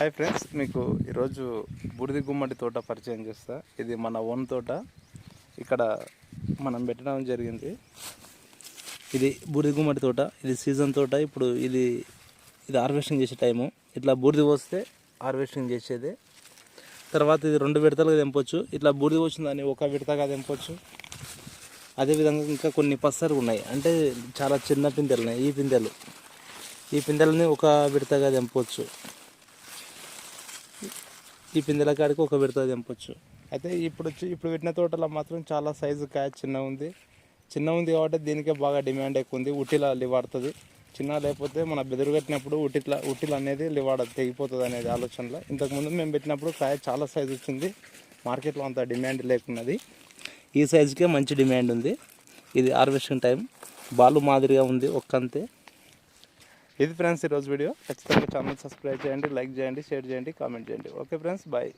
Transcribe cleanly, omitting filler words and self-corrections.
Hi friends, మీకు ఈరోజు బూడిద గుమ్మడి తోట పరిచయం చేస్తా. ఇది మన ఓన్ తోట. ఇక్కడ మనం పెట్టడం జరిగింది. ఇది బూడిద గుమ్మడి తోట. ఇది సీజన్ తోట. ఇప్పుడు ఇది హార్వెస్టింగ్ చేసే టైము. ఇట్లా బూడిద పోస్తే హార్వెస్టింగ్ చేసేది. తర్వాత ఇది 2 విడతలుగా తెంపొచ్చు. ఇట్లా బూడిద వచ్చిందని ఒక విడతగా తెంపొచ్చు. అదేవిధంగా ఇంకా కొన్ని పసరు ఉన్నాయి, అంటే చాలా చిన్న పిందెలు ఉన్నాయి. ఈ పిందెలని ఒక విడతగా తెంపొచ్చు. ఈ పిందెల కాడికి ఒక విడత తెంపొచ్చు. అయితే ఇప్పుడు పెట్టిన తోటలో మాత్రం చాలా సైజు కాయ చిన్న ఉంది కాబట్టి దీనికే బాగా డిమాండ్ ఎక్కువ ఉంది. ఉట్టిలా లివాడుతుంది. చిన్న లేకపోతే మన బెదురు కట్టినప్పుడు ఉట్టిలు అనేది తెగిపోతుంది అనేది ఆలోచనలో. ఇంతకుముందు మేము పెట్టినప్పుడు కాయ చాలా సైజు వచ్చింది. మార్కెట్లో అంత డిమాండ్ లేకున్నది. ఈ సైజుకే మంచి డిమాండ్ ఉంది. ఇది హార్వెస్టింగ్ టైం. బాలు మాదిరిగా ఉంది ఒక్కంతే. ఇది ఫ్రెండ్స్ ఈరోజు వీడియో. ఖచ్చితంగా ఛానల్ సబ్స్క్రైబ్ చేయండి, లైక్ చేయండి, షేర్ చేయండి, కామెంట్ చేయండి. Okay friends, bye.